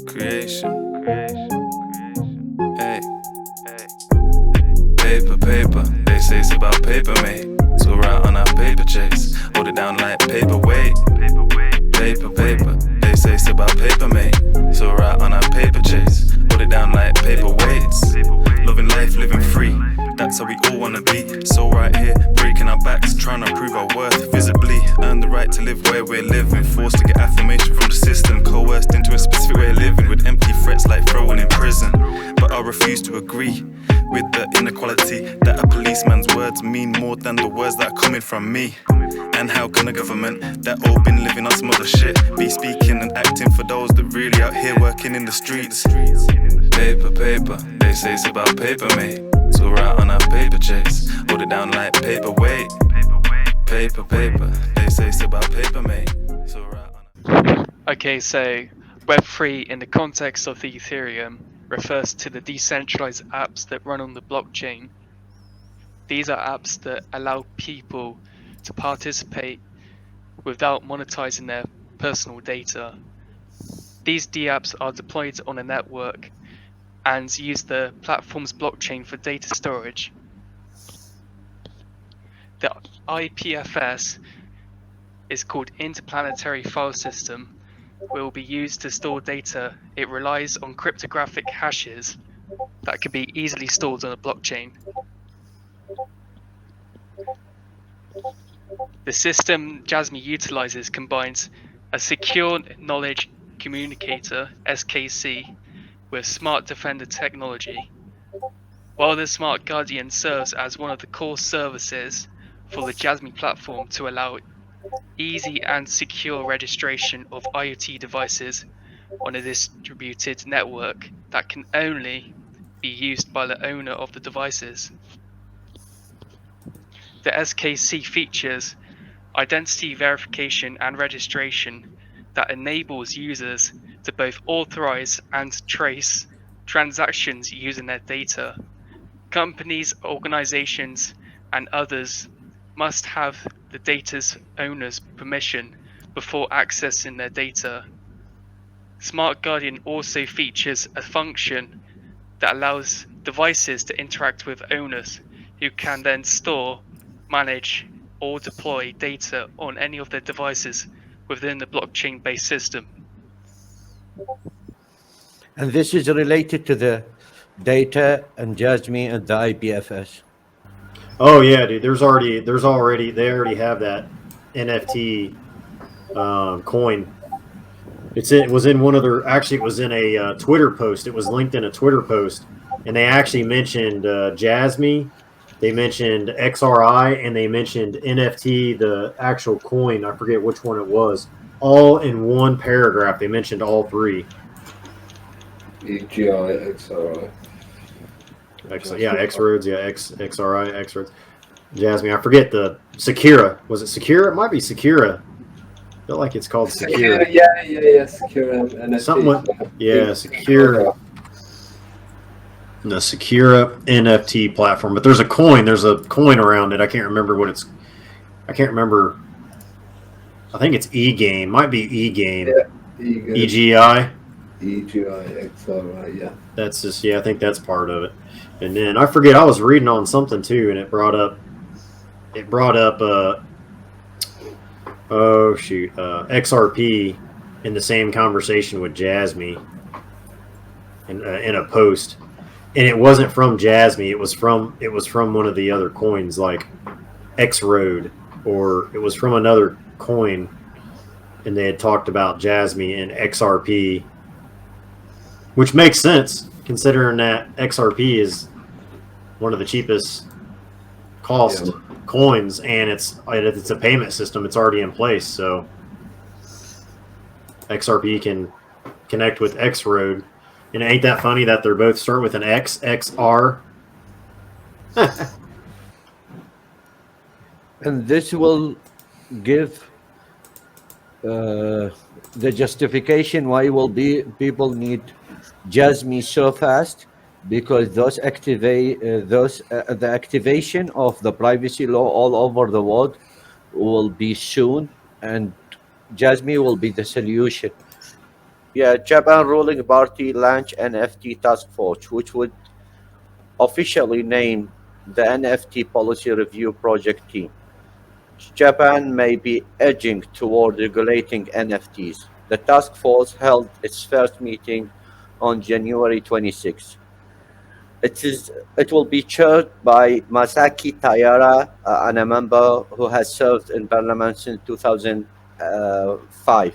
Creation. Hey. Paper. They say it's about paper, mate. So right on our paper chase. Hold it down like paperweight. Paper. They say it's about paper, mate. So right on our paper chase. Hold it down like paperweights. Loving life, living free. That's how we all wanna be. So right here, breaking our backs, trying to prove our worth visibly. Earn the right to live where we're living. Forced to get affirmation from the system. Coerced into a specific way of living. With empty threats like throwing in prison. But I refuse to agree with the inequality that a policeman's words mean more than the words that are coming from me. And how can a government that all been living on some other shit be speaking and acting for those that really out here working in the streets? Paper, they say it's about paper, mate. So right on our paper chase, hold it down like paperweight. Paper, they say it's about paper, mate. So right on. Okay, so Web3 in the context of the Ethereum refers to the decentralized apps that run on the blockchain. These are apps that allow people to participate without monetizing their personal data. These dApps are deployed on a network and use the platform's blockchain for data storage. The IPFS is called Interplanetary File System, will be used to store data. It relies on cryptographic hashes that can be easily stored on a blockchain. The system Jasmy utilizes combines a secure knowledge communicator, SKC, with smart defender technology, while the smart guardian serves as one of the core services for the Jasmy platform to allow easy and secure registration of IoT devices on a distributed network that can only be used by the owner of the devices. The SKC features identity verification and registration that enables users to both authorize and trace transactions using their data. Companies, organizations, and others must have the data's owner's permission before accessing their data. Smart Guardian also features a function that allows devices to interact with owners who can then store, manage, or deploy data on any of their devices within the blockchain-based system. And this is related to the data and Jasmy and the IPFS. Oh yeah, dude. They already have that NFT coin. It was in one of their. Actually, it was in a Twitter post. It was linked in a Twitter post, and they actually mentioned Jasmy. They mentioned XRI, and they mentioned NFT, the actual coin. I forget which one it was. All in one paragraph. They mentioned all three. EGI, XRI. X-Roads, XRI, X-Roads. Jasmy, I forget the Secura. Was it Secura? It might be Secura. I feel like it's called Secura. Yeah, Secura. NFT. Something with, Secura. The Secura NFT platform. But there's a coin around it. I can't remember what it's. I can't remember. I think it's E-Game. Might be E-Game. Yeah, EGI. EGI, XRI, yeah. That's just, I think that's part of it. And then I forget, I was reading on something too, and it brought up XRP in the same conversation with Jasmy in a post, and it wasn't from Jasmy. It was from one of the other coins, like X-Road, or it was from another coin, and they had talked about Jasmy and XRP, which makes sense considering that XRP is one of the cheapest cost coins, and it's a payment system. It's already in place, so XRP can connect with X-Road. And ain't that funny that they're both start with an X, XR? And this will give the justification why people need Jasmy so fast, because the activation of the privacy law all over the world will be soon, and Jasmy will be the solution. Yeah, Japan ruling party launch NFT task force, which would officially name the NFT policy review project team. Japan may be edging toward regulating NFTs. The task force held its first meeting on January 26. It will be chaired by Masaki Taira, and a member who has served in parliament since 2005.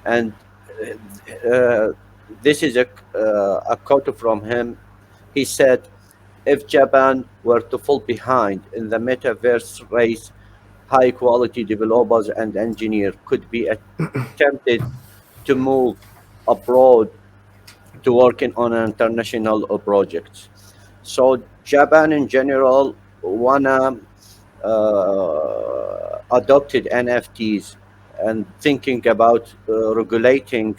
And uh, this is a quote from him. He said, "If Japan were to fall behind in the metaverse race, high quality developers and engineers could be tempted to move abroad to working on international projects." So Japan in general wanna adopted NFTs and thinking about regulating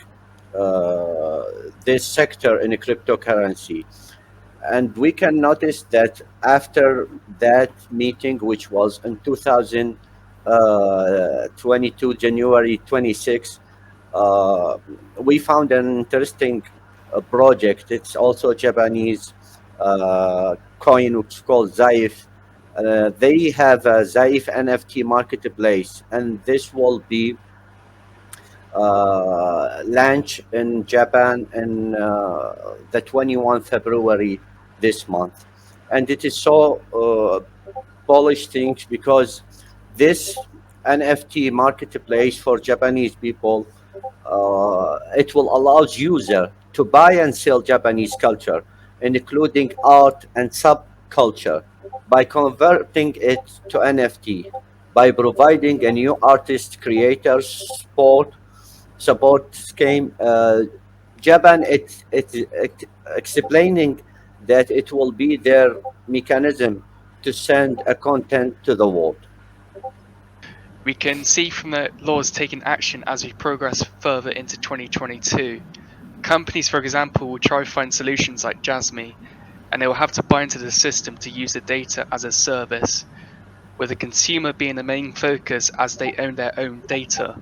this sector in cryptocurrency. And we can notice that after that meeting, which was in 2022, January 26, we found an interesting project. It's also Japanese coin, which is called Zaif. They have a Zaif NFT marketplace, and this will be launch in Japan in the 21 February this month. And it is so bullish things because this NFT marketplace for Japanese people, it will allow user to buy and sell Japanese culture, including art and subculture, by converting it to NFT, by providing a new artist creators support scheme. Japan, it explaining that it will be their mechanism to send a content to the world. We can see from the laws taking action as we progress further into 2022. Companies, for example, will try to find solutions like Jasmy, and they will have to buy into the system to use the data as a service, with the consumer being the main focus as they own their own data.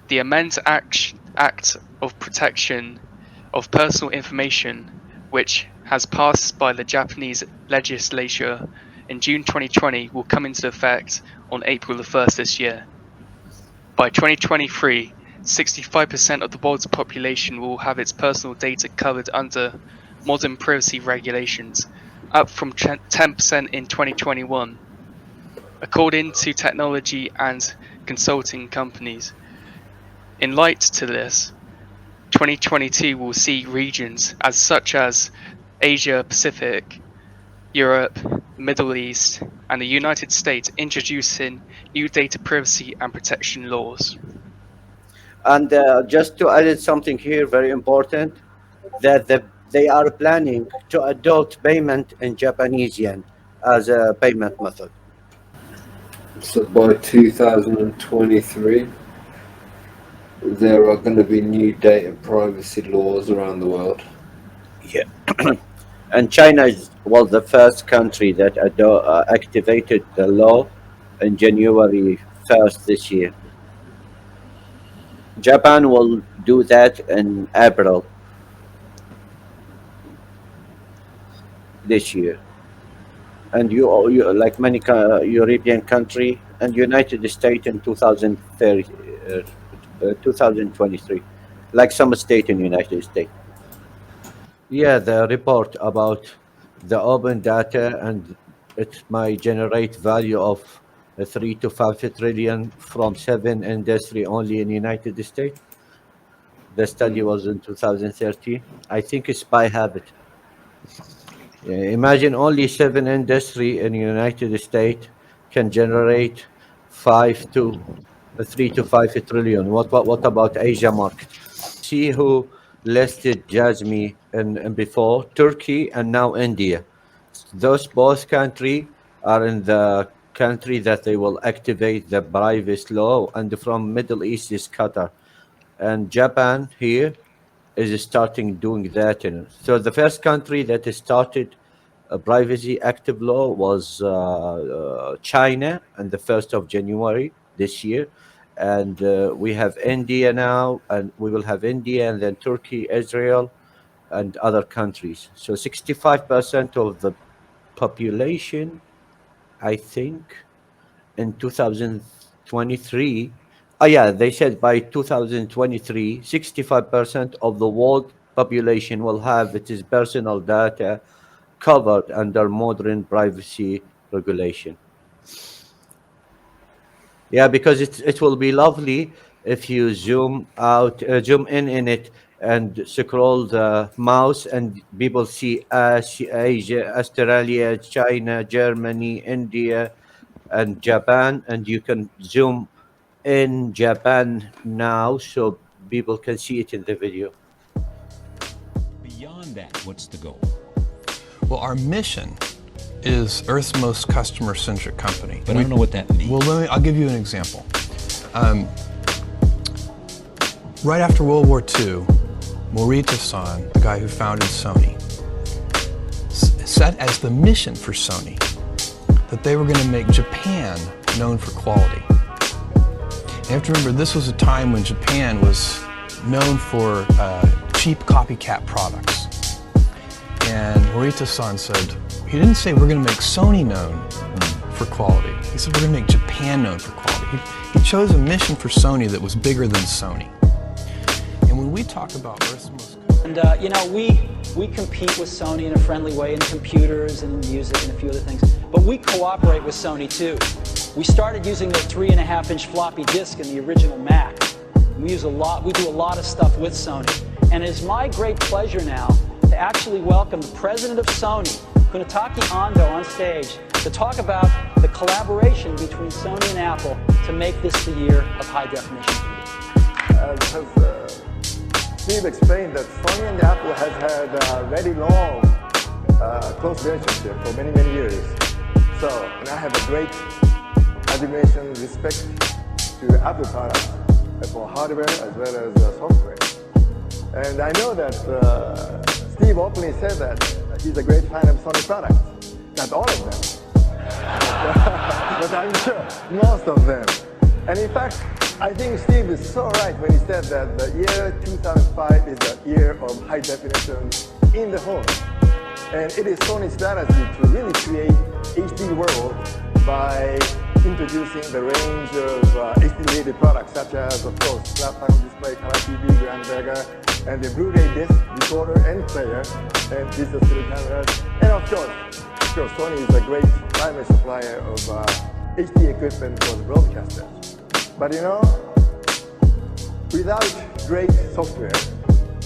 The Amend Act of Protection of Personal Information, which has passed by the Japanese legislature in June 2020, will come into effect on April the 1st this year. By 2023, 65% of the world's population will have its personal data covered under modern privacy regulations, up from 10% in 2021. According to technology and consulting companies. In light to this, 2022 will see regions as such as Asia Pacific, Europe, Middle East, and the United States introducing new data privacy and protection laws. And just to add something here, very important, that they are planning to adopt payment in Japanese yen as a payment method. So by 2023, there are going to be new data privacy laws around the world. Yeah. And China was the first country that activated the law in January 1st this year. Japan will do that in April this year. And you like many European country and United States in 2030, 2023, like some state in United States. Yeah, the report about the open data, and it might generate value of 3 to 5 trillion from 7 industry only in United States. The study was in 2013. I think it's by habit. Imagine only 7 industry in United States can generate 3 to 5 trillion. What about Asia market? See who listed Jasmy and before Turkey and now India. Those both country are in the country that they will activate the privacy law, and from Middle East is Qatar, and Japan here is starting doing that. So the first country that has started a privacy active law was China on the 1st of January this year, and we have India now, and we will have India, and then Turkey, Israel, and other countries. So 65% of the population, I think, in 2023. Oh yeah, they said by 2023, 65% of the world population will have its personal data covered under modern privacy regulation. Yeah, because it will be lovely if you zoom in it, and scroll the mouse, and people see Asia, Australia, China, Germany, India, and Japan, and you can zoom in Japan now, so people can see it in the video. Beyond that, what's the goal? Well, our mission is Earth's most customer-centric company. But I don't know what that means. Well, I'll give you an example. Right after World War II, Morita-san, the guy who founded Sony, set as the mission for Sony that they were going to make Japan known for quality. You have to remember, this was a time when Japan was known for cheap copycat products. And Morita-san said, he didn't say we're going to make Sony known for quality. He said we're going to make Japan known for quality. He chose a mission for Sony that was bigger than Sony. And when we talk about Earth's most... And you know, we compete with Sony in a friendly way in computers and music and a few other things. But we cooperate with Sony too. We started using the 3.5-inch floppy disk in the original Mac. We do a lot of stuff with Sony. And it's my great pleasure now to actually welcome the president of Sony, Kunitake Ando, on stage to talk about the collaboration between Sony and Apple to make this the year of high definition video. Steve explained that Sony and Apple has had a very long, close relationship for many, many years. So, and I have a great admiration, respect to Apple products for hardware as well as software. And I know that Steve openly said that he's a great fan of Sony products. Not all of them, but I'm sure most of them. And in fact, I think Steve is so right when he said that the year 2005 is the year of high definition in the home. And it is Sony's strategy to really create HD world by introducing the range of HD-related products such as, of course, flat panel display, color TV, Grand Vega, and the Blu-ray disc, recorder, and player, and digital still cameras. And of course, Sony is a great primary supplier of HD equipment for the broadcasters. But you know, without great software,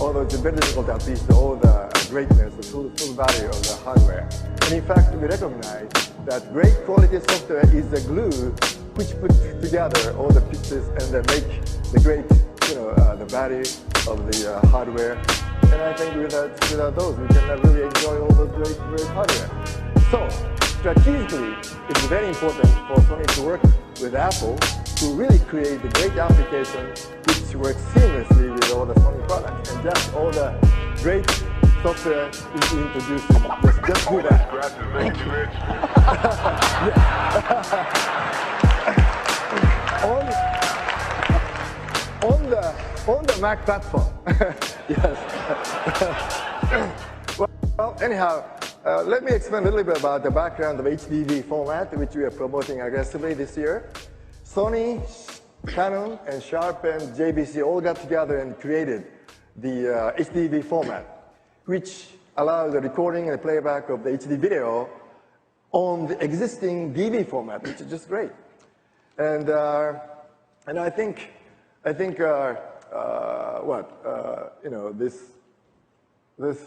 although it's very difficult to appreciate all the greatness, the full value of the hardware. And in fact, we recognize that great quality software is the glue which puts together all the pieces and then make the great, the value of the hardware. And I think without those, we cannot really enjoy all the great hardware. So, strategically, it's very important for Sony to work with Apple to really create the great application which works seamlessly with all the Sony products. And just all the great software is introduced. Just do that. Thank you. on the Mac platform. Yes. Well, anyhow, let me explain a little bit about the background of HDV format, which we are promoting aggressively this year. Sony, Canon, and Sharp and JVC all got together and created the HDV format, which allows the recording and the playback of the HD video on the existing DV format, which is just great. And I think this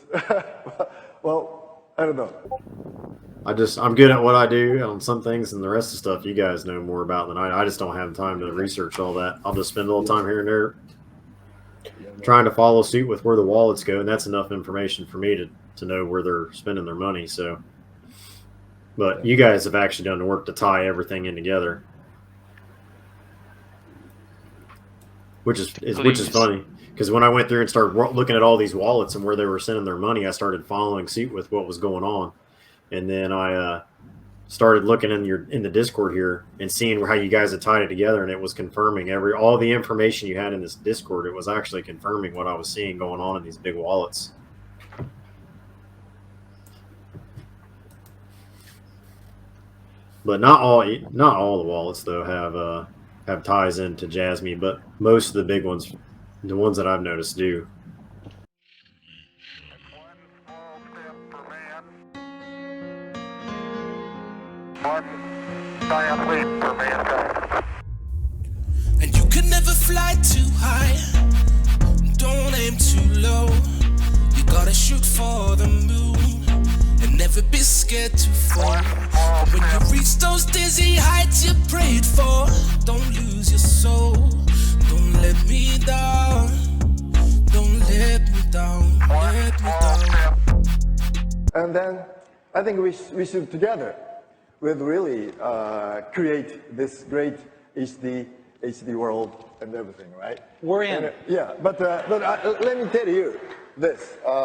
well, I don't know. I'm good at what I do on some things, and the rest of the stuff you guys know more about than I just don't have time to research all that. I'll just spend a little time here and there trying to follow suit with where the wallets go, and that's enough information for me to know where they're spending their money. So, but you guys have actually done the work to tie everything in together, which is funny. Because when I went through and started looking at all these wallets and where they were sending their money, I started following suit with what was going on. And then I started looking in the Discord here and seeing how you guys had tied it together, and it was confirming all the information you had in this Discord. It was actually confirming what I was seeing going on in these big wallets. But not all the wallets though have ties into Jasmy, but most of the big ones, the ones that I've noticed, do. And you can never fly too high, don't aim too low. You gotta shoot for the moon and never be scared to fall. And when you reach those dizzy heights you prayed for, don't lose your soul. Don't let me down, don't let me down, let me down. And then I think we should together will really create this great HD world and everything, right? We're in. And, yeah, but let me tell you this.